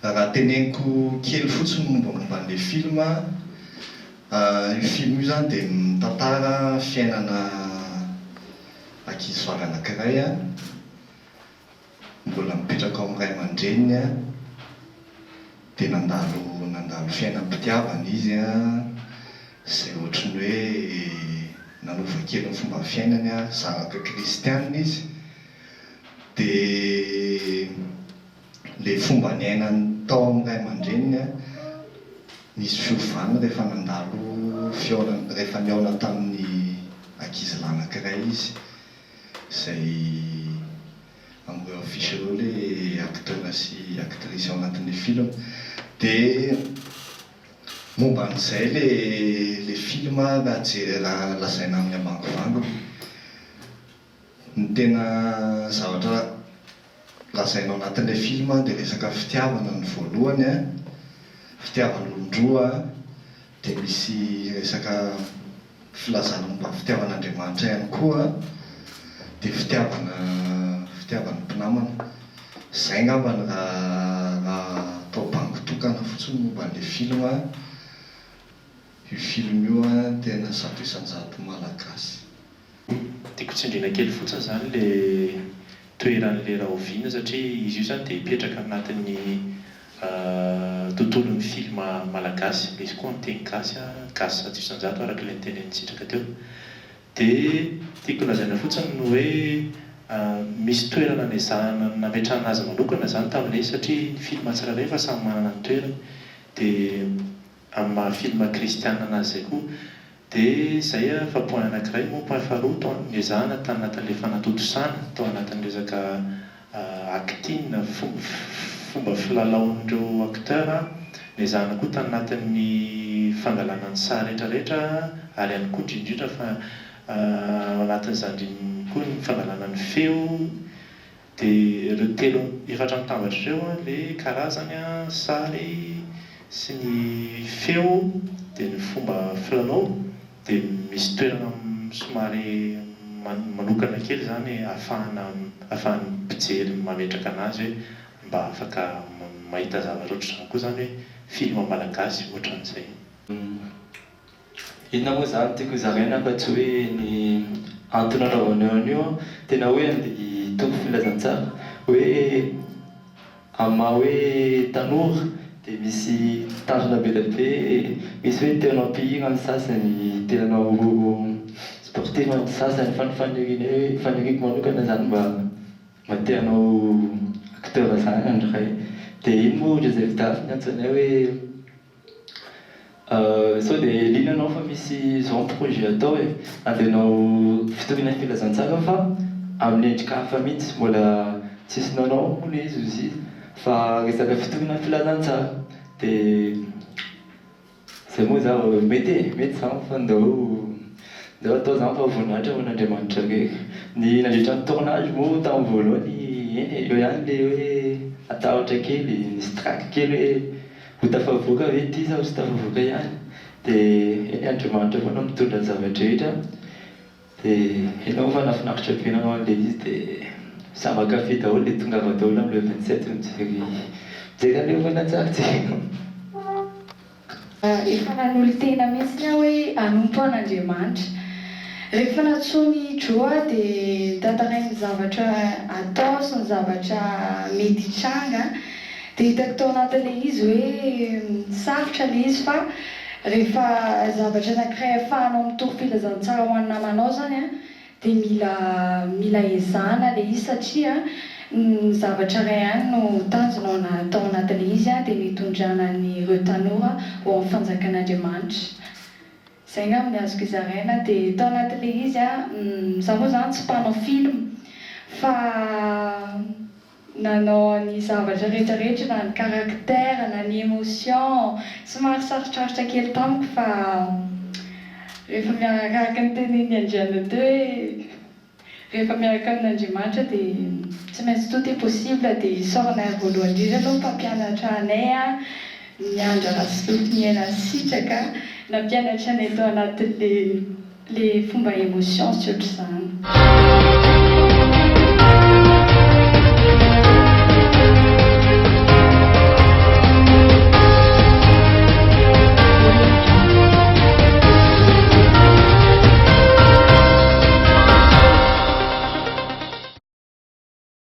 raha teneniko kely fotsiny mombamomba an'le filma, io film io zany dia mitantara fiainana ankizivavy anankiray a mbola mipetraka ao amin'ny ray aman-dreniny a, dia nandalo fiainam-pitiavana izy a, izay ohatrany hoe nanova kely ny fomba fiainany a, zanaka kristianina izy. Dia le fomba niainany tao amin'ny ray aman-dreniny a, nisy fiovana rehefa nandalo rehefa niaona tamin'ny ankizy lahy anankiray izy, izay amin'ireo afisy ireo le acteur sy actrice ao anatin'le film. Dia momba an'izay le film raha lazaina amin'ny ambangivango, ny tena zavatra lazaina ao anatin'le film dia resaka fitiavana ny voalohany a, fitiavan'olon-droa, dia misy resaka filazana momba fitiavan'Andriamanitra ihany koa, dia fitiavana mpinamana. Izay ngambany raha atao bango-tokana fotsiny momba an'le film a. Io film io a tena zato isan-jato malagasy. Tiako tsindriana kely fotsiny zany le toeran'le Rahoviana, satria izy io zany dia hipetraka anatin'ny tontolon'ny film malagasy, izy koa amin'ny teny gasy gasy zato isan-jato araka ilay nitenenintsika teo. Dia tiako lazaina fotsiny no hoe misy toerana nametrahana azy manokana zany tamin'ilay, satria ny film tsirairay fa samy manana ny toerany. Dia amin'ny maha-film kristianina anazy izay koa, dia izay a fahapoana anankiray moa faharoa tao niezahana tao anatin'ilay fanatotosana, tao anatin'ny resaka acting, fomba filalaon'ireo acteur, niezahana koa tao anatin'ny fangalana ny sary rehetrarehetra, ary ihany koa indrindra fa anatin'izany koa ny fangalana ny feo. Dia ireo efatra mitambatra ireo le karazany sary sy ny feo, dia ny fomba filalao, dia misy toerana somary manokana kely zany ahafahan'ny mpijery mametraka anazy hoe mba afaka mahita zavatra ohatr'izany koa zany hoe film malagasy ohatran'izay. Inona moa zany tiako zaraina fa tsy hoe ny antony anaovana io tena hoe hitombo filazantsara, hoe amin'ny maha hoe tanora dia misy tanjona be dia be, misy hoe teanao mpihira ny sasany, teanao sportif ny sasany, fa ny faniriko manokana zany mba teanao acteur zany andray. Dia iny moa ohatra izay fitafiny antsoinay hoe sao dia liana anao fa misy zao projet atao hoe andehanao fitoriana filazantsara fa amin'ny endrika hafa mihitsy, mbola tsisy nanao moa le izy fa resaka fitoriana filazantsara. Dia izay moa zaho mety zany fa ndao atao zany fa voninahitra ho an'Andriamanitra reky. Ny nandritra ny tournage moa tamin'ny voalohany eo ihany le hoe atahotra kely, nisy trac kely hoe ho tafavoaka hoe ty sa ho tsy tafavoaka ihany. Dia Andriamanitra foana mitondra ny zavatra rehetra. Dia ianao fa nafinaritra be nanao an'ilay izy, dia sambakafy daholo le tongava daholo amin'ilay 27 mijery an'ilay voninahitsara. Efa nanolo tena mihitsy hoe hanompo an'Andriamanitra. Rehefa natsony droa dia tantarainy zavatra atao sy ny zavatra mety hitranga, dia hitako tao anatin'ilay izy hoe sarotra ilay izy, fa rehefa zavatra anankiray ahafahanao mitory filazantsara ho an'ny namanao zany a, dia mila ezahana ilay izy, satria ny zavatra iray ihany no tanjona tao anatin'ilay izy a, dia mitondrana ny ireo tanora ho amin'ny fanjakan'Andriamanitra. Izay nga amin'ny azoko izaraina. Dia tao anatin'ilay izy a, za moa zany tsy mpanao film, fa nanao ny zavatra rehetrarehetra, na ny caractère, na ny émotion, somary sarotrarotra kely tamiko, fa rehefa miaraka ny tenen'ny Andriana teo hoe rehefa miaraka amin'Andriamanitra dia tsy maintsy tout est possible. Dia isaorana voalohany indrindra aloha mpampianatra anay a, miandra rasoty miaina sitraka, nampianatra anay tao anatin'le fomba émotion sy ohatr'izany.